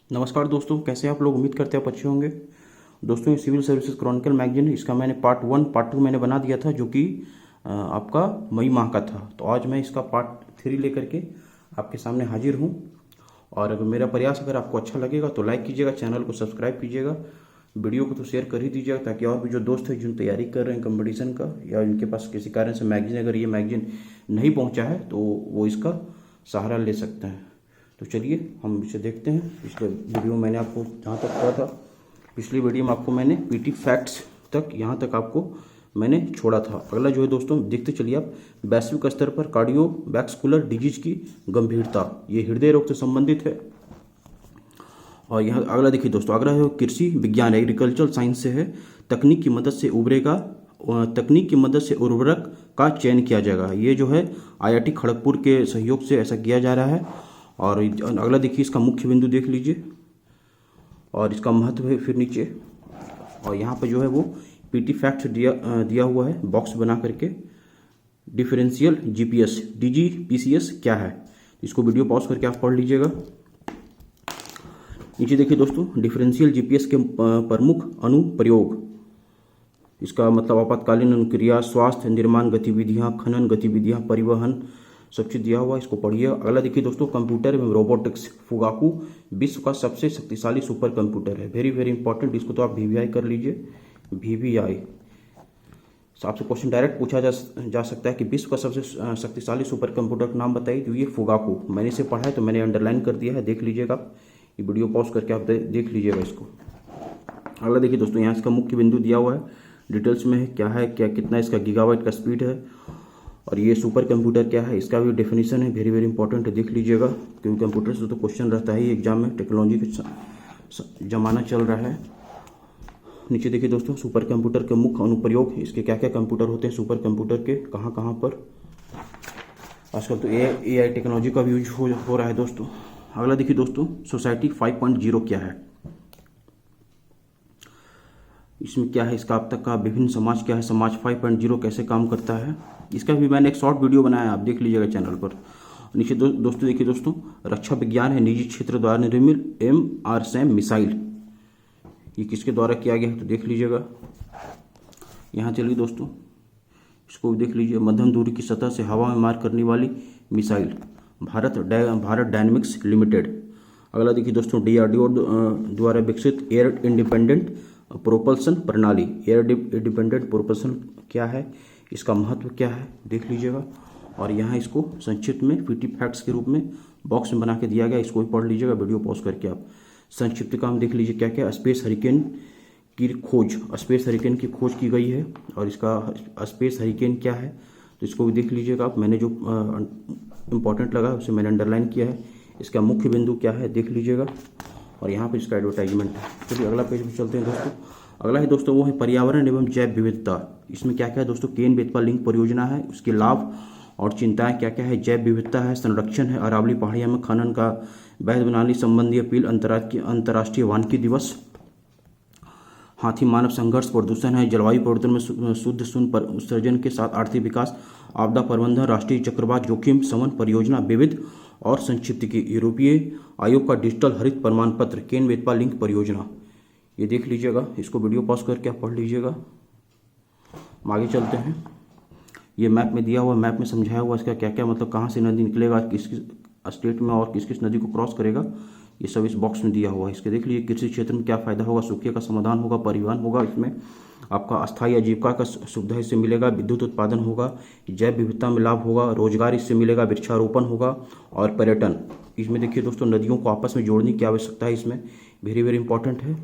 नमस्कार दोस्तों, कैसे आप लोग? उम्मीद करते हैं आप अच्छे होंगे। दोस्तों, ये सिविल सर्विसेज क्रॉनिकल मैगजीन है, इसका मैंने पार्ट 1 पार्ट 2 मैंने बना दिया था, जो कि आपका मई माह का था। तो आज मैं इसका पार्ट 3 लेकर के आपके सामने हाजिर हूँ। और अगर मेरा प्रयास अगर आपको अच्छा लगेगा तो लाइक कीजिएगा, चैनल को सब्सक्राइब कीजिएगा, वीडियो को तो शेयर कर ही दीजिएगा, ताकि और भी जो दोस्त हैं जिन तैयारी कर रहे हैं कंपटीशन का, या इनके पास किसी कारण से मैगजीन अगर ये मैगजीन नहीं पहुँचा है तो वो इसका सहारा ले सकते हैं। तो चलिए हम इसे देखते हैं। पिछले वीडियो में मैंने आपको जहाँ तक कहा था, पिछली वीडियो में आपको मैंने पीटी फैक्ट्स तक यहाँ तक आपको मैंने छोड़ा था। अगला जो है दोस्तों, देखते चलिए आप। वैश्विक स्तर पर कार्डियोवैस्कुलर डिजीज की गंभीरता, ये हृदय रोग से संबंधित है। और यहाँ अगला देखिए दोस्तों, अगला है कृषि विज्ञान, एग्रीकल्चरल साइंस से है। तकनीक की मदद से उभरेगा, तकनीक की मदद से उर्वरक का चयन किया जाएगा। ये जो है IIT खड़गपुर के सहयोग से ऐसा किया जा रहा है। और अगला देखिए, इसका मुख्य बिंदु देख लीजिए और इसका महत्व है फिर नीचे। और यहाँ पर जो है वो पीटी फैक्ट दिया हुआ है बॉक्स बना करके। डिफरेंशियल GPS DGPCS क्या है, इसको वीडियो पॉज करके आप पढ़ लीजिएगा। नीचे देखिए दोस्तों, डिफरेंशियल GPS के प्रमुख अनुप्रयोग, इसका मतलब आपातकालीन अनुक्रिया, स्वास्थ्य, निर्माण गतिविधियाँ, खनन गतिविधियाँ, परिवहन, सब चीज़ दिया हुआ है, इसको पढ़िए। अगला देखिए दोस्तों, कंप्यूटर एवं रोबोटिक्स। फुगाकू विश्व का सबसे शक्तिशाली सुपर कंप्यूटर है। वेरी वेरी इंपॉर्टेंट, इसको तो आप VVI कर लीजिए, VVI। आपसे क्वेश्चन डायरेक्ट पूछा जा सकता है कि विश्व का सबसे शक्तिशाली सुपर कंप्यूटर का नाम बताइए, तो ये फुगाकू। मैंने इसे पढ़ा है तो मैंने अंडरलाइन कर दिया है, देख लीजिएगा आप। ये वीडियो पॉज करके आप देख लीजिएगा इसको। अगला देखिए दोस्तों, यहाँ इसका मुख्य बिंदु दिया हुआ है, डिटेल्स में है क्या है, क्या कितना इसका गीगाबाइट का स्पीड है, और ये सुपर कंप्यूटर क्या है, इसका भी डेफिनेशन है। वेरी वेरी इंपॉर्टेंट है, देख लीजिएगा, क्योंकि कंप्यूटर से तो क्वेश्चन रहता है एग्जाम में। टेक्नोलॉजी का जमाना चल रहा है। नीचे देखिए दोस्तों, सुपर कंप्यूटर के मुख्य अनुप्रयोग, इसके क्या क्या कंप्यूटर होते हैं सुपर कंप्यूटर के, कहाँ कहाँ पर। आजकल तो AI टेक्नोलॉजी का भी यूज हो रहा है दोस्तों। अगला देखिए दोस्तों, सोसाइटी 5.0 क्या है, इसमें क्या है, इसका अब तक का विभिन्न समाज क्या है, समाज 5.0 कैसे काम करता है, इसका भी मैंने एक शॉर्ट वीडियो बनाया है, आप देख लीजिएगा चैनल पर। नीचे दोस्तों देखिए दोस्तों, रक्षा विज्ञान है, निजी क्षेत्र द्वारा निर्मित MRSAM मिसाइल, ये किसके द्वारा किया गया है तो देख लीजिएगा। यहाँ चलिए दोस्तों, इसको देख लीजिए। मध्यम दूरी की सतह से हवा में मार करने वाली मिसाइल, भारत डायनेमिक्स लिमिटेड। अगला देखिए दोस्तों, DRDO द्वारा विकसित एयर इंडिपेंडेंट प्रोपल्सन प्रणाली। एयर इंडिपेंडेंट प्रोपल्सन क्या है, इसका महत्व क्या है, देख लीजिएगा। और यहाँ इसको संक्षिप्त में पीटी फैक्ट्स के रूप में बॉक्स में बना के दिया गया, इसको भी पढ़ लीजिएगा, वीडियो पॉज करके आप। संक्षिप्त काम देख लीजिए क्या क्या। स्पेस हरिकेन की खोज, स्पेस हरिकेन की खोज की गई है, और इसका स्पेस हरिकेन क्या है तो इसको भी देख लीजिएगा आप। मैंने जो इंपॉर्टेंट लगा उसे मैंने अंडरलाइन किया है। इसका मुख्य बिंदु क्या है देख लीजिएगा, और यहाँ पर इसका एडवर्टाइजमेंट है। चलिए अगला पेज में चलते हैं दोस्तों। अगला है दोस्तों, वो है पर्यावरण एवं जैव विविधता। इसमें क्या क्या है दोस्तों, केन बेतवा लिंक परियोजना है, उसके लाभ और चिंताएं क्या क्या है। जैव विविधता है, संरक्षण है, अरावली पहाड़ियाँ में खनन का वैध बनाने संबंधी अपील, अंतर्राष्ट्रीय वानिकी दिवस, हाथी मानव संघर्ष, प्रदूषण है, जलवायु परिवर्तन में शुद्ध शून्य उत्सर्जन के साथ आर्थिक विकास, आपदा प्रबंधन, राष्ट्रीय चक्रवात जोखिम शमन परियोजना, विविध और संक्षिप्त की यूरोपीय आयोग का डिजिटल हरित प्रमाण पत्र, केन बेतवा लिंक परियोजना, ये देख लीजिएगा। इसको वीडियो पॉज करके आप पढ़ लीजिएगा। आगे चलते हैं। ये मैप में दिया हुआ, मैप में समझाया हुआ इसका क्या क्या मतलब, कहाँ से नदी निकलेगा, किस किस स्टेट में और किस किस नदी को क्रॉस करेगा, ये सब इस बॉक्स में दिया हुआ है। इसके देख लीजिए। कृषि क्षेत्र में क्या फायदा होगा, सूखे का समाधान होगा, परिवहन होगा, इसमें आपका अस्थायी आजीविका का सुविधा इससे मिलेगा, विद्युत उत्पादन होगा, जैव विविधता में लाभ होगा, रोजगार इससे मिलेगा, वृक्षारोपण होगा, और पर्यटन। इसमें देखिए दोस्तों, नदियों को आपस में जोड़ने की आवश्यकता है, इसमें वेरी वेरी इंपॉर्टेंट है।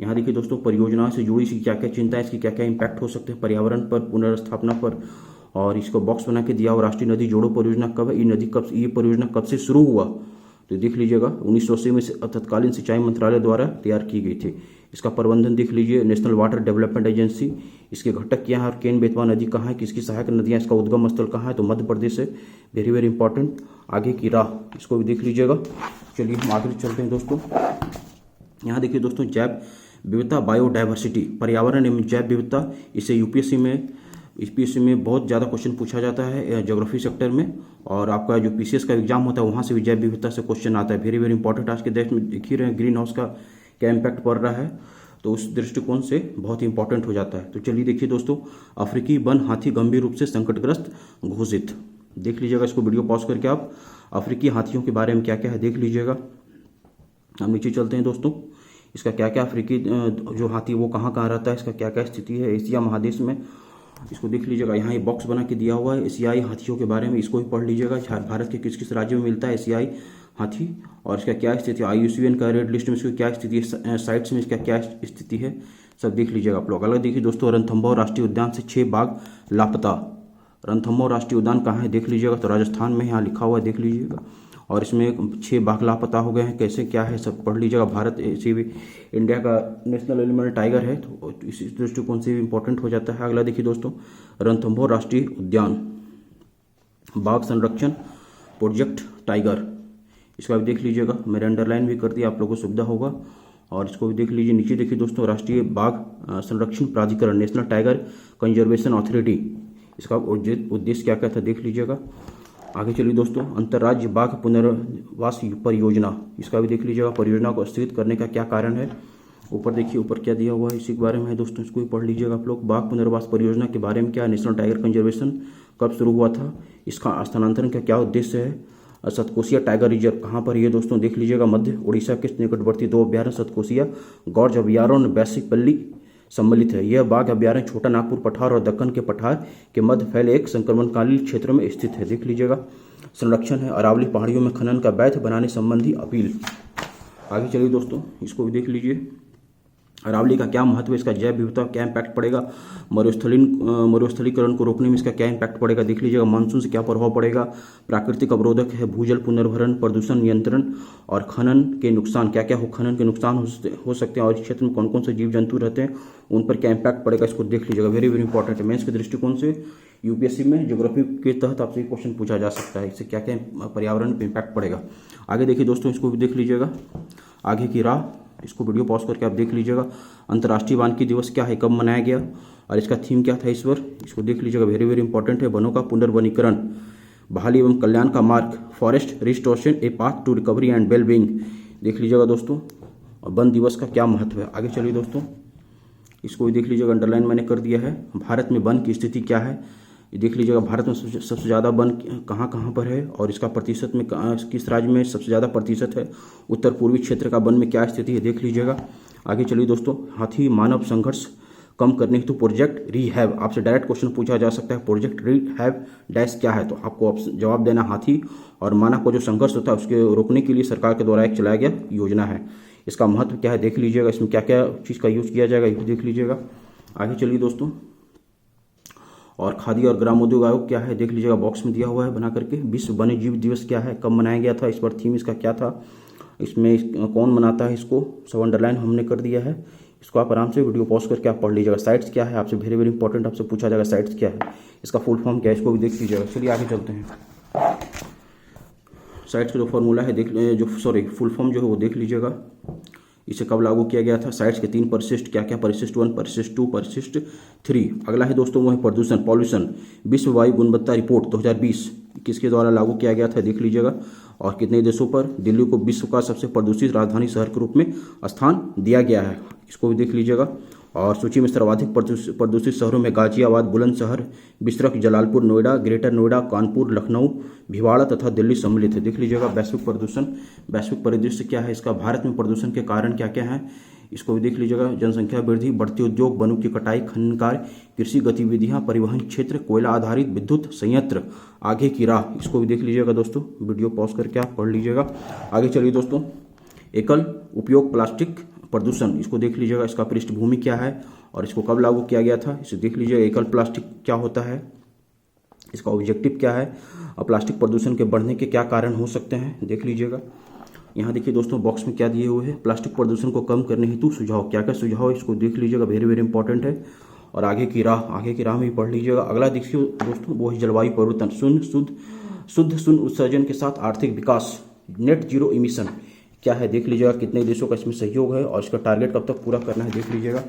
यहाँ देखिए दोस्तों, परियोजनाओं से जुड़ी इसकी क्या क्या चिंता है, इसकी क्या क्या इम्पैक्ट हो सकते हैं पर्यावरण पर, पुनर्स्थापना पर, और इसको बॉक्स बना के दिया। और राष्ट्रीय नदी जोड़ो परियोजना कब है, ये परियोजना कब से शुरू हुआ तो देख लीजिएगा। 1980 में तत्कालीन सिंचाई मंत्रालय द्वारा तैयार की गई थी। इसका प्रबंधन देख लीजिए, नेशनल वाटर डेवलपमेंट एजेंसी। इसके घटक क्या है, और केन बेतवा नदी कहाँ है, किसकी सहायक नदियाँ, इसका उद्गम स्थल कहाँ है तो मध्य प्रदेश है। Very very important. आगे की राह, इसको भी देख लीजिएगा। चलिए हम आगे चलते हैं दोस्तों। यहाँ देखिए दोस्तों, जैव विविधता, बायोडाइवर्सिटी, पर्यावरण एवं जैव विविधता, इसे UPSC में यूपीएससी में बहुत ज़्यादा क्वेश्चन पूछा जाता है ज्योग्राफी सेक्टर में, और आपका जो पीसीएस का एग्जाम होता है वहाँ से भी जैव विविधता से क्वेश्चन आता है। Very very important. आज के देश में देख ही रहे हैं ग्रीन हाउस का क्या इम्पैक्ट पड़ रहा है, तो उस दृष्टिकोण से बहुत ही इंपॉर्टेंट हो जाता है। तो चलिए देखिए दोस्तों, अफ्रीकी वन हाथी गंभीर रूप से संकटग्रस्त घोषित। देख लीजिएगा इसको वीडियो पॉज करके आप, अफ्रीकी हाथियों के बारे में क्या क्या है देख लीजिएगा। हम नीचे चलते हैं दोस्तों, इसका क्या क्या अफ्रीकी जो हाथी वो कहाँ कहाँ रहता है, इसका क्या क्या स्थिति है एशिया महादेश में, इसको देख लीजिएगा। यहाँ ये बॉक्स बना के दिया हुआ है एशियाई हाथियों के बारे में, इसको भी पढ़ लीजिएगा। भारत के किस किस राज्यों में मिलता है एशियाई हाथी और इसका क्या स्थिति है, IUCN का रेड लिस्ट में इसकी क्या स्थिति है, साइट्स में इसका क्या स्थिति है, सब देख लीजिएगा आप लोग। अगला देखिए दोस्तों, रणथंभौर राष्ट्रीय उद्यान से 6 बाघ लापता। रणथंभौर राष्ट्रीय उद्यान कहाँ है देख लीजिएगा, तो राजस्थान में यहाँ लिखा हुआ है देख लीजिएगा। और इसमें 6 बाघ लापता हो गए हैं, कैसे क्या है सब पढ़ लीजिएगा। भारत ऐसे भी इंडिया का नेशनल एनिमल टाइगर है, तो इस दृष्टिकोण से भी इंपॉर्टेंट हो जाता है। अगला देखिए दोस्तों, रणथंभौर राष्ट्रीय उद्यान बाघ संरक्षण प्रोजेक्ट टाइगर, इसका भी देख लीजिएगा। मैंने अंडरलाइन भी कर दिया, आप लोगों को सुविधा होगा, और इसको भी देख लीजिए। नीचे देखिए दोस्तों, राष्ट्रीय बाघ संरक्षण प्राधिकरण नेशनल टाइगर कंजर्वेशन अथॉरिटी, इसका उद्देश्य क्या क्या था देख लीजिएगा। आगे चलिए दोस्तों, अंतर्राज्य बाघ पुनर्वास परियोजना, इसका भी देख लीजिएगा। परियोजना को स्थगित करने का क्या कारण है, ऊपर देखिए, ऊपर क्या दिया हुआ है इसी के बारे में है दोस्तों, इसको भी पढ़ लीजिएगा आप लोग। बाघ पुनर्वास परियोजना के बारे में क्या, नेशनल टाइगर कंजर्वेशन कब शुरू हुआ था, इसका स्थानांतरण का क्या उद्देश्य है, सतकोसिया टाइगर रिजर्व कहाँ पर ये दोस्तों देख लीजिएगा, मध्य उड़ीसा के निकटवर्ती 2 अभ्यारण्य सतकोसिया गौर्ज अभ्यारण्य बैसिकपल्ली सम्मिलित है। यह बाघ अभ्यारण्य छोटा नागपुर पठार और दक्कन के पठार के मध्य फैले एक संक्रमणकालीन क्षेत्र में स्थित है देख लीजिएगा। संरक्षण है, अरावली पहाड़ियों में खनन का वैध बनाने संबंधी अपील। आगे चलिए दोस्तों, इसको भी देख लीजिए। अरावली का क्या महत्व है, इसका जैव विविधता क्या इम्पैक्ट पड़ेगा, मरुस्थलीकरण को रोकने में इसका क्या इम्पैक्ट पड़ेगा देख लीजिएगा। मानसून से क्या प्रभाव पड़ेगा, प्राकृतिक अवरोधक है, भूजल पुनर्भरण, प्रदूषण नियंत्रण और खनन के नुकसान क्या क्या खनन के नुकसान हो सकते हैं, और इस क्षेत्र में कौन कौन से जीव जंतु रहते हैं उन पर क्या इम्पैक्ट पड़ेगा, इसको देख लीजिएगा। वेरी वेरी इंपॉर्टेंट है, मेंस के दृष्टिकोण से यूपीएससी में ज्योग्राफी के तहत आपसे क्वेश्चन पूछा जा सकता है, इससे क्या क्या पर्यावरण पर इम्पैक्ट पड़ेगा। आगे देखिए दोस्तों, इसको भी देख लीजिएगा। आगे की राह, इसको वीडियो पॉज करके आप देख लीजिएगा। अंतर्राष्ट्रीय वानिकी दिवस क्या है, कब मनाया गया और इसका थीम क्या था इस बार, इसको देख लीजिएगा। वेरी वेरी इंपॉर्टेंट है। वनों का पुनर्वनीकरण, बहाली एवं कल्याण का मार्ग, forest restoration a path to recovery and well being देख लीजिएगा दोस्तों। और वन दिवस का क्या महत्व है, आगे चलिए दोस्तों, इसको भी देख लीजिएगा। अंडरलाइन मैंने कर दिया है। भारत में वन की स्थिति क्या है देख लीजिएगा। भारत में सबसे ज़्यादा वन कहाँ कहाँ पर है और इसका प्रतिशत में किस राज्य में सबसे ज़्यादा प्रतिशत है, उत्तर पूर्वी क्षेत्र का वन में क्या स्थिति है देख लीजिएगा। आगे चलिए दोस्तों, हाथी मानव संघर्ष कम करने हेतु प्रोजेक्ट रीहैव, आपसे डायरेक्ट क्वेश्चन पूछा जा सकता है, प्रोजेक्ट रीहैव डैश क्या है, तो आपको जवाब देना हाथी और मानव को जो संघर्ष होता है उसके रोकने के लिए सरकार के द्वारा एक चलाया गया योजना है। इसका महत्व क्या है देख लीजिएगा, इसमें क्या क्या चीज़ का यूज किया जाएगा ये देख लीजिएगा। आगे चलिए दोस्तों, और खादी और ग्रामोद्योग आयोग क्या है देख लीजिएगा, बॉक्स में दिया हुआ है बना करके। विश्व वन्य जीव दिवस क्या है, कब मनाया गया था, इस पर थीम इसका क्या था, इसमें कौन मनाता है, इसको सब अंडरलाइन हमने कर दिया है। इसको आप आराम से वीडियो पॉज करके आप पढ़ लीजिएगा। साइट्स क्या है, आपसे वेरी वेरी इंपॉर्टेंट आपसे पूछा जाएगा साइट्स क्या है, इसका फुल फॉर्म क्या है, इसको भी देख लीजिएगा। चलिए आगे चलते हैं। साइट्स का जो फॉर्मूला है फुल फॉर्म जो है वो देख लीजिएगा। इसे कब लागू किया गया था, साइट्स के 3 परिशिष्ट क्या क्या, परिशिष्ट 1, परिशिष्ट 2, परिशिष्ट 3। अगला है दोस्तों वो है प्रदूषण, पॉल्यूशन, विश्व वायु गुणवत्ता रिपोर्ट 2020 किसके द्वारा लागू किया गया था देख लीजिएगा। और कितने देशों पर दिल्ली को विश्व का सबसे प्रदूषित राजधानी शहर के रूप में स्थान दिया गया है, इसको भी देख लीजिएगा। और सूची में सर्वाधिक प्रदूषित शहरों में गाजियाबाद, बुलंदशहर, बिसरख, जलालपुर, नोएडा, ग्रेटर नोएडा, कानपुर, लखनऊ, भिवाड़ा तथा दिल्ली सम्मिलित है देख लीजिएगा। वैश्विक प्रदूषण, वैश्विक परिदृश्य क्या है इसका, भारत में प्रदूषण के कारण क्या क्या है इसको भी देख लीजिएगा। जनसंख्या वृद्धि, बढ़ते उद्योग, वनों की कटाई, खनन कार्य, कृषि गतिविधियां, परिवहन क्षेत्र, कोयला आधारित विद्युत संयंत्र, आगे की राह, इसको भी देख लीजिएगा दोस्तों। वीडियो पॉज करके आप पढ़ लीजिएगा। आगे चलिए दोस्तों, एकल उपयोग प्लास्टिक प्रदूषण, इसको देख लीजिएगा। इसका पृष्ठभूमि क्या है और इसको कब लागू किया गया था, इसे देख लीजिएगा। एकल प्लास्टिक क्या होता है, इसका ऑब्जेक्टिव क्या है और प्लास्टिक प्रदूषण के बढ़ने के क्या कारण हो सकते हैं देख लीजिएगा। यहाँ देखिए दोस्तों, बॉक्स में क्या दिए हुए हैं, प्लास्टिक प्रदूषण को कम करने हेतु सुझाव, क्या क्या सुझाव है इसको देख लीजिएगा। वेरी वेरी इंपॉर्टेंट है। और आगे की राह में पढ़ लीजिएगा। अगला देखिए दोस्तों, वो है जलवायु परिवर्तन, शून्य उत्सर्जन के साथ आर्थिक विकास, नेट जीरो इमिशन क्या है देख लीजिएगा। कितने देशों का इसमें सहयोग है और इसका टारगेट कब तक पूरा करना है देख लीजिएगा।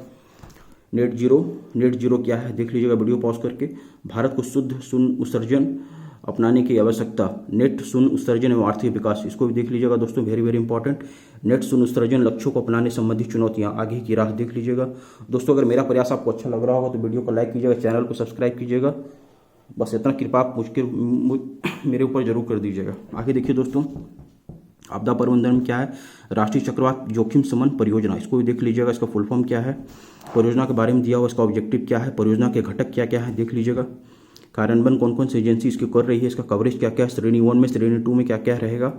नेट जीरो क्या है देख लीजिएगा वीडियो पॉज करके। भारत को शुद्ध शून्य उत्सर्जन अपनाने की आवश्यकता, नेट शून्य उत्सर्जन एवं आर्थिक विकास, इसको भी देख लीजिएगा दोस्तों, वेरी वेरी इंपॉर्टेंट। नेट शून्य उत्सर्जन लक्ष्यों को अपनाने संबंधी चुनौतियां, आगे की राह देख लीजिएगा दोस्तों। अगर मेरा प्रयास आपको अच्छा लग रहा होगा तो वीडियो को लाइक कीजिएगा, चैनल को सब्सक्राइब कीजिएगा, बस इतना कृपा आप मेरे ऊपर जरूर कर दीजिएगा। आगे देखिए दोस्तों, आपदा प्रबंधन में क्या है, राष्ट्रीय चक्रवात जोखिम शमन परियोजना, इसको भी देख लीजिएगा, इसका फुल फॉर्म क्या है, परियोजना के बारे में दिया हुआ, इसका ऑब्जेक्टिव क्या है, परियोजना के घटक क्या क्या है देख लीजिएगा, कार्यान्वयन कौन कौन सी एजेंसी इसकी कर रही है, इसका कवरेज क्या क्या है, श्रेणी 1 में श्रेणी 2 में क्या क्या रहेगा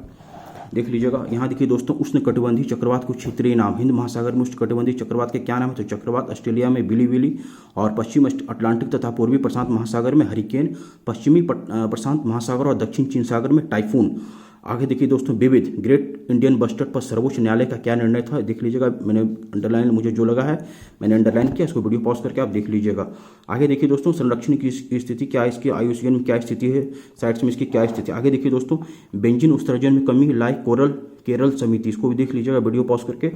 देख लीजिएगा। यहाँ देखिए दोस्तों, उष्ण कटिबंधीय चक्रवात को क्षेत्रीय नाम, हिंद महासागर में उष्ण कटिबंधीय चक्रवात के क्या नाम है, तो चक्रवात, ऑस्ट्रेलिया में बिली बिली, और पश्चिम अटलांटिक तथा पूर्वी प्रशांत महासागर में हरिकेन, पश्चिमी प्रशांत महासागर और दक्षिण चीन सागर में टाइफून। आगे देखिए दोस्तों, विविध ग्रेट इंडियन बस्टर्ड पर सर्वोच्च न्यायालय का क्या निर्णय था देख लीजिएगा, मैंने अंडरलाइन, मुझे जो लगा है मैंने अंडरलाइन किया, इसको वीडियो पॉज करके आप देख लीजिएगा। आगे देखिए दोस्तों, संरक्षण की स्थिति क्या है, इसकी IUCN में क्या स्थिति है, साइट्स में इसकी क्या स्थिति। आगे देखिए दोस्तों, बेंजीन उत्सर्जन में कमी लाई कोरल केरल समिति, इसको भी देख लीजिएगा वीडियो पॉज करके।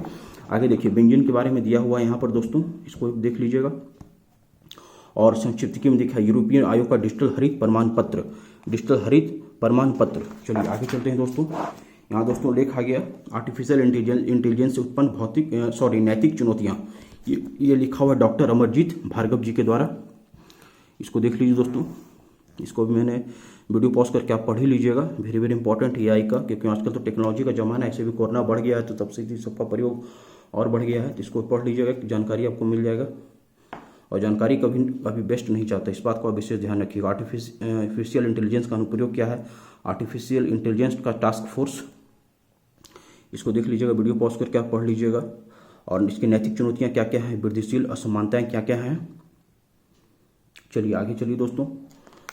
आगे देखिए, बेंजीन के बारे में दिया हुआ है यहाँ पर दोस्तों, इसको देख लीजिएगा। और संक्षिप्त में देखा यूरोपियन आयोग का डिजिटल हरित प्रमाण पत्र, डिजिटल हरित प्रमाण पत्र। चलिए आगे चलते हैं दोस्तों। यहाँ दोस्तों लेख आ गया, आर्टिफिशियल इंटेलिजेंस से उत्पन्न नैतिक चुनौतियाँ, ये लिखा हुआ डॉक्टर अमरजीत भार्गव जी के द्वारा, इसको देख लीजिए दोस्तों, इसको भी मैंने वीडियो पॉज करके आप पढ़ ही लीजिएगा, वेरी वेरी इंपॉर्टेंट AI का, क्योंकि आजकल तो टेक्नोलॉजी का जमाना है, ऐसे भी कोरोना बढ़ गया है तो तब से सबका प्रयोग और बढ़ गया है, तो इसको पढ़ लीजिएगा, जानकारी आपको मिल जाएगा। और जानकारी कभी बेस्ट नहीं चाहता, इस बात को आप विशेष ध्यान रखिएगा। आर्टिफिशियल इंटेलिजेंस का अनुप्रयोग क्या है, आर्टिफिशियल इंटेलिजेंस का टास्क फोर्स, इसको देख लीजिएगा, वीडियो पॉज करके आप पढ़ लीजिएगा। और इसकी नैतिक चुनौतियां क्या क्या हैं, वृद्धिशील असमानताएं क्या क्या हैं। चलिए आगे चलिए दोस्तों,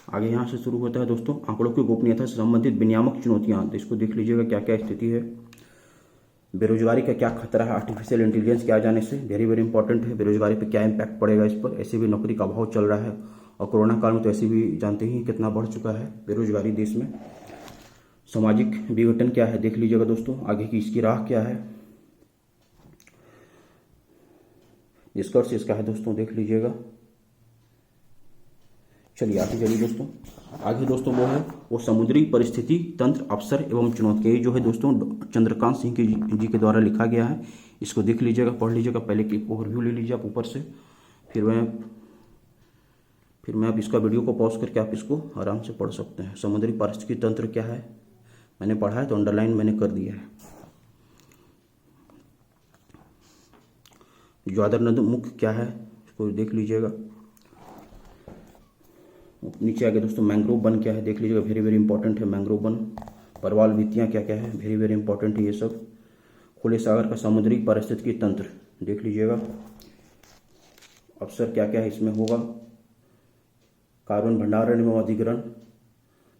आगे यहाँ से शुरू होता है दोस्तों, आंकड़ों की गोपनीयता से संबंधित विनियामक चुनौतियां, तो इसको देख लीजिएगा क्या क्या स्थिति है। बेरोजगारी का क्या खतरा है आर्टिफिशियल इंटेलिजेंस के आ जाने से, वेरी वेरी इंपॉर्टेंट है, बेरोजगारी पे क्या इम्पैक्ट पड़ेगा इस पर, ऐसे भी नौकरी का अभाव चल रहा है, और कोरोना काल में तो ऐसे भी जानते ही कितना बढ़ चुका है बेरोजगारी देश में। सामाजिक विघटन क्या है देख लीजिएगा दोस्तों, आगे की इसकी राह क्या है, निष्कर्ष इसका है दोस्तों, देख लीजिएगा। चलिए आगे चलिए दोस्तों, आगे दोस्तों वो समुद्री परिस्थिति तंत्र अवसर एवं चुनौतियाँ, जो है दोस्तों चंद्रकांत सिंह जी के द्वारा लिखा गया है, इसको देख लीजिएगा, पढ़ लीजिएगा, पहले की ओवरव्यू ले लीजिए आप ऊपर से, फिर मैं आप इसका वीडियो को पॉज करके आप इसको आराम से पढ़ सकते हैं। समुद्री पारिस्थितिकी तंत्र क्या है मैंने पढ़ा है, तो अंडरलाइन मैंने कर दिया है। ज्वादर नद मुख क्या है, इसको देख लीजिएगा। नीचे आगे दोस्तों, मैंग्रोव वन क्या है देख लीजिएगा, वेरी वेरी इंपॉर्टेंट है मैंग्रोव वन। परवाल वीतियाँ क्या क्या है, वेरी वेरी इंपॉर्टेंट है ये सब। खुले सागर का समुद्री पारिस्थितिकी तंत्र देख लीजिएगा। अवसर क्या क्या है इसमें होगा, कार्बन भंडारण एवं अधिग्रहण,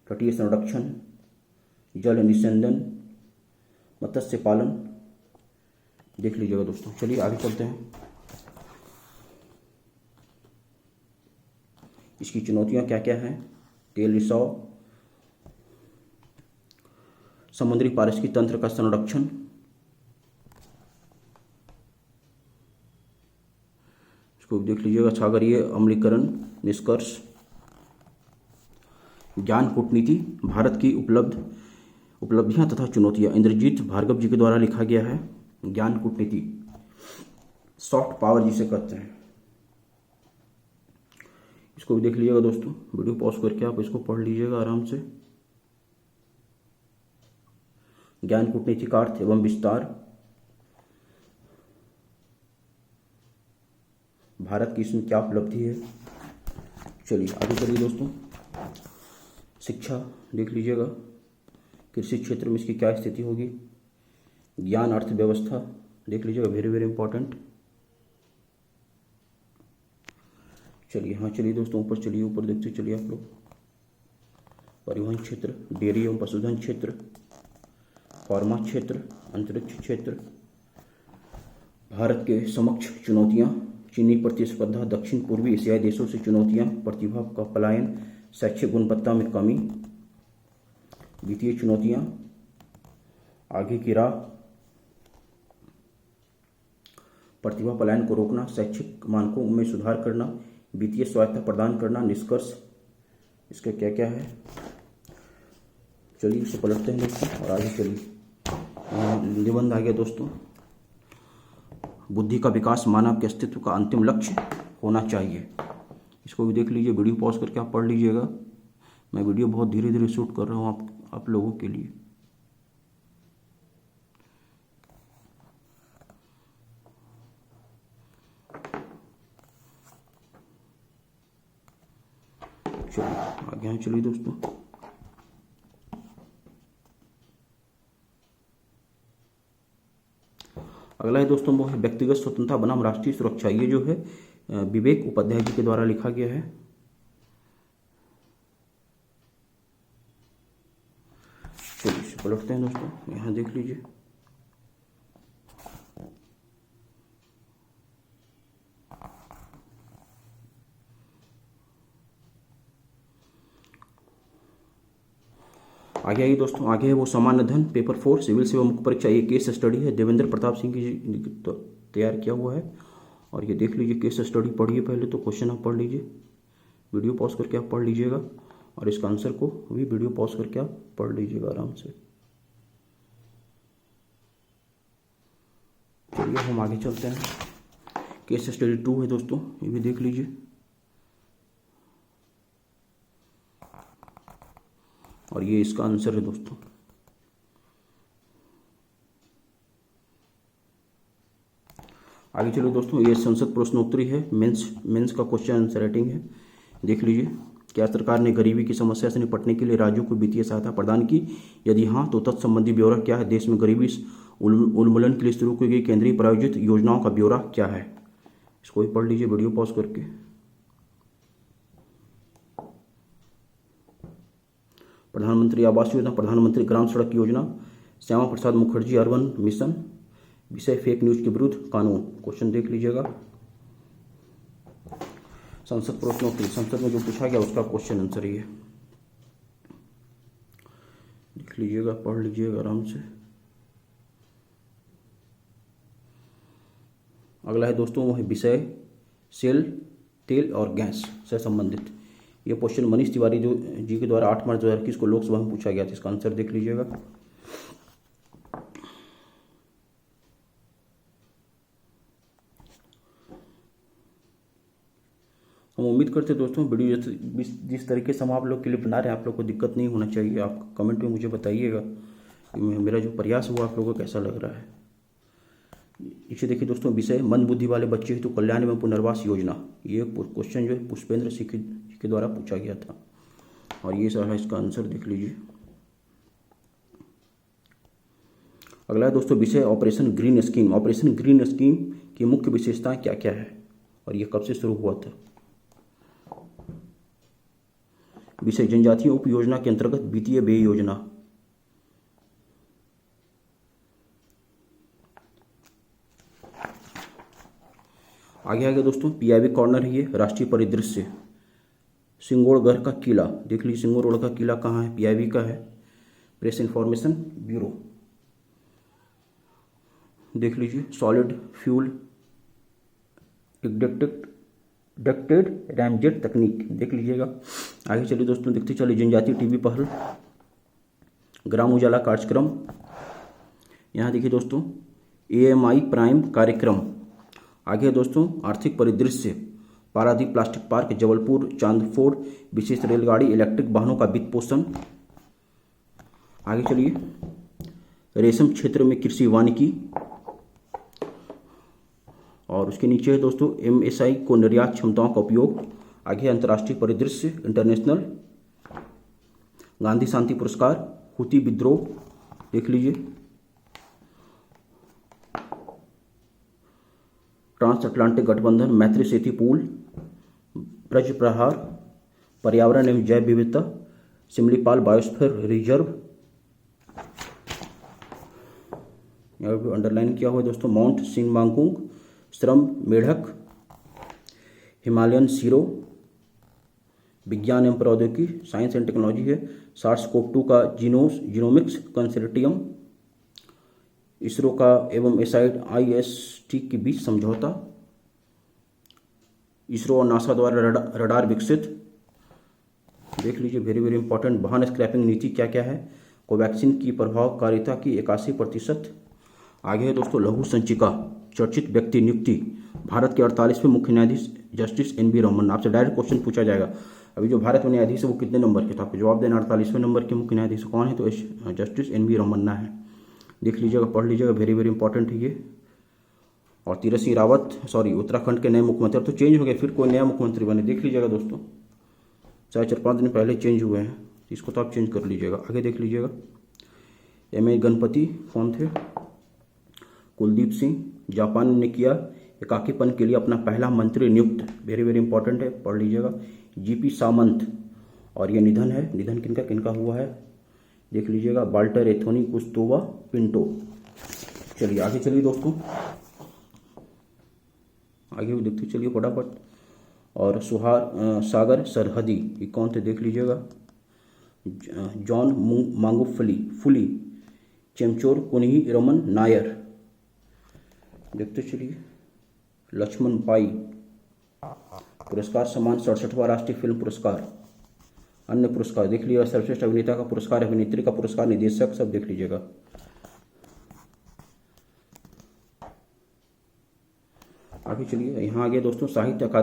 तटीय संरक्षण, जल निस्यंदन, मत्स्य पालन, देख लीजिएगा दोस्तों। चलिए आगे चलते हैं, इसकी चुनौतियां क्या क्या हैं, तेल रिसाव, समुद्री पारिस्थितिकी तंत्र का संरक्षण, इसको देख लीजिएगा, सागरीय अम्लीकरण, निष्कर्ष, ज्ञान कूटनीति, भारत की उपलब्धियां तथा चुनौतियां, इंद्रजीत भार्गव जी के द्वारा लिखा गया है। ज्ञान कूटनीति, सॉफ्ट पावर जिसे कहते हैं, इसको भी देख लीजिएगा दोस्तों, वीडियो पॉज करके आप इसको पढ़ लीजिएगा आराम से। ज्ञान कूटनीति का अर्थ एवं विस्तार, भारत की इसमें क्या उपलब्धि है। चलिए आगे चलिए दोस्तों, शिक्षा देख लीजिएगा, कृषि क्षेत्र में इसकी क्या स्थिति होगी। ज्ञान अर्थव्यवस्था देख लीजिएगा, वेरी वेरी इंपॉर्टेंट। चलिए हाँ चलिए दोस्तों, ऊपर चलिए, ऊपर देखते चलिए आप लोग। परिवहन क्षेत्र, डेयरी एवं पशुधन क्षेत्र, फार्मा क्षेत्र, अंतरिक्ष क्षेत्र, भारत के समक्ष चुनौतियां, चीनी प्रतिस्पर्धा, दक्षिण पूर्वी एशियाई देशों से चुनौतियां, प्रतिभा का पलायन, शैक्षिक गुणवत्ता में कमी, वित्तीय चुनौतियां, आगे की राह, प्रतिभा पलायन को रोकना, शैक्षिक मानकों में सुधार करना, वित्तीय स्वायत्तता प्रदान करना। निष्कर्ष इसका क्या क्या है, चलिए इसे पलटते हैं दोस्तों और आगे चलिए। निबंध आ गया दोस्तों, बुद्धि का विकास मानव के अस्तित्व का अंतिम लक्ष्य होना चाहिए। इसको भी देख लीजिए, वीडियो पॉज करके आप पढ़ लीजिएगा। मैं वीडियो बहुत धीरे धीरे शूट कर रहा हूँ आप लोगों के लिए। चलिए आगे हैं, चलिए दोस्तों। अगला है दोस्तों वो है व्यक्तिगत स्वतंत्रता बनाम राष्ट्रीय सुरक्षा। ये जो है विवेक उपाध्याय जी के द्वारा लिखा गया है। चलिए इसे पलटते हैं दोस्तों, यहाँ देख लीजिए। आगे आइए दोस्तों, आगे है वो सामान्य धन पेपर 4 सिविल सेवा मुख्य परीक्षा। ये केस स्टडी है, देवेंद्र प्रताप सिंह की तैयार किया हुआ है। और ये देख लीजिए, केस स्टडी पढ़िए पहले तो, क्वेश्चन आप पढ़ लीजिए, वीडियो पॉज करके आप पढ़ लीजिएगा और इसका आंसर को भी वीडियो पॉज करके आप पढ़ लीजिएगा आराम से। चलिए हम आगे चलते हैं। केस स्टडी 2 है दोस्तों, ये भी देख लीजिए। और ये इसका आंसर है दोस्तों। आगे चलो दोस्तों, ये संसद प्रश्नोत्तरी है, मेंस का क्वेश्चन आंसर राइटिंग है, देख लीजिए। क्या सरकार ने गरीबी की समस्या से निपटने के लिए राज्यों को वित्तीय सहायता प्रदान की? यदि हाँ तो तत्संबंधी ब्यौरा क्या है? देश में गरीबी उन्मूलन के लिए शुरू की गई केंद्रीय प्रायोजित योजनाओं का ब्यौरा क्या है? इसको भी पढ़ लीजिए वीडियो पॉज करके। प्रधानमंत्री आवास योजना, प्रधानमंत्री ग्राम सड़क योजना, श्यामा प्रसाद मुखर्जी अर्बन मिशन। विषय फेक न्यूज के विरुद्ध कानून। क्वेश्चन देख लीजिएगा। संसद प्रश्नोत्तरी, संसद में जो पूछा गया उसका क्वेश्चन आंसर ये देख लीजिएगा, पढ़ लीजिएगा आराम से। अगला है दोस्तों वो है विषय सेल, तेल और गैस से संबंधित। ये क्वेश्चन मनीष तिवारी जी के द्वारा 8 मार्च 2021 को लोकसभा में पूछा गया था। इसका आंसर देख लीजिएगा। हम उम्मीद करते हैं दोस्तों वीडियो जिस तरीके से हम आप लोग के लिए बना रहे हैं, आप लोग को दिक्कत नहीं होना चाहिए। आप कमेंट में मुझे बताइएगा कि मेरा जो प्रयास हुआ आप लोगों को कैसा लग रहा है। इसे देखिए दोस्तों, विषय मंद बुद्धि वाले बच्चे हेतु कल्याण एवं पुनर्वास योजना। ये क्वेश्चन जो है पुष्पेंद्र सिंह के द्वारा पूछा गया था और ये सारा इसका आंसर देख लीजिए। अगला है दोस्तों विषय operation green scheme. Operation green scheme की मुख्य विशेषताएं क्या क्या है और ये कब से शुरू हुआ था? विषय जनजातीय उप योजना के अंतर्गत वित्तीय व्यय योजना। आगे आगे दोस्तों पीआईबी कॉर्नर है, ये राष्ट्रीय परिदृश्य। सिंगोड़गढ़ का किला देख लीजिए, सिंगोड़गढ़ का किला कहाँ है? पीआईबी का है, प्रेस इंफॉर्मेशन ब्यूरो देख लीजिए। सॉलिड फ्यूल डक्टेड रैमजेट तकनीक देख लीजिएगा। आगे चलिए दोस्तों देखते चलिए, जनजातीय टीवी पहल, ग्राम उजाला कार्यक्रम। यहाँ देखिए दोस्तों AMI प्राइम कार्यक्रम। आगे दोस्तों आर्थिक परिदृश्य, पारादीप प्लास्टिक पार्क, जबलपुर चांदफोड़ विशेष रेलगाड़ी, इलेक्ट्रिक वाहनों का वित्त पोषण। आगे चलिए, रेशम क्षेत्र में कृषि वानिकी। और उसके नीचे है दोस्तों MSI को निर्यात क्षमताओं का उपयोग। आगे अंतर्राष्ट्रीय परिदृश्य, इंटरनेशनल, गांधी शांति पुरस्कार, हुती विद्रोह देख लीजिए, ट्रांस अटलांटिक गठबंधन, मैत्री सेतु पुल, ब्रज प्रहार, पर्यावरण एवं जैव विविधता, सिमलीपाल बायोस्फीयर रिजर्व। यहाँ पे अंडरलाइन किया हुआ है दोस्तों, माउंट सिंगमांकुंग, श्रम मेढक, हिमालयन सीरो, विज्ञान एवं प्रौद्योगिकी, साइंस एंड टेक्नोलॉजी है, SARS-CoV-2 का जीनोमिक्स कंसोर्टियम, इसरो का एवं एसाइड IST के बीच समझौता। इसरो और नासा द्वारा रडार विकसित। देख लीजिए, वेरी वेरी इंपॉर्टेंट। वाहन स्क्रैपिंग नीति क्या क्या है। कोवैक्सीन की प्रभावकारिता की 81%। आगे है दोस्तों लघु संचिका। चर्चित व्यक्ति नियुक्ति। भारत के 48वें मुख्य न्यायाधीश जस्टिस NV रमन्ना। आपसे डायरेक्ट क्वेश्चन पूछा जाएगा, अभी जो भारत में न्यायाधीश है वो कितने नंबर के था, आपको जवाब देना 48वें नंबर के मुख्य न्यायाधीश कौन है, तो जस्टिस NV रमन्ना है। देख लीजिएगा, पढ़ लीजिएगा, वेरी वेरी इंपॉर्टेंट है ये। और तीरथ सिंह रावत उत्तराखंड के नए मुख्यमंत्री। अब तो चेंज हो गए, फिर कोई नया मुख्यमंत्री बने। देख लीजिएगा दोस्तों, चाहे 4-5 दिन पहले चेंज हुए हैं, इसको तो आप चेंज कर लीजिएगा। आगे देख लीजिएगा, MA गणपति कौन थे, कुलदीप सिंह। जापान ने किया एकाकीपन के लिए अपना पहला मंत्री नियुक्त। वेरी वेरी इंपॉर्टेंट है, पढ़ लीजिएगा। GP सामंत। और ये निधन है, निधन किनका किनका हुआ है देख लीजिएगा, वाल्टर एंथोनी गुस्तावो पिंटो। चलिए आगे चलिए दोस्तों, आगे भी देखते चलिए फटाफट। और सागर सरहदी ये कौन थे देख लीजिएगा, जॉन मांगुफली। चेमचोर कुन्ही रमन नायर। देखते चलिए, लक्ष्मण पाई। पुरस्कार सम्मान 67वां राष्ट्रीय फिल्म पुरस्कार। अन्य पुरस्कार देख लीजिएगा, सर्वश्रेष्ठ अभिनेता का पुरस्कार, अभिनेत्री का पुरस्कार, निर्देशक, सब देख लीजिएगा। आगे चलिए, यहाँ आ गया दोस्तों साहित्य अकादमी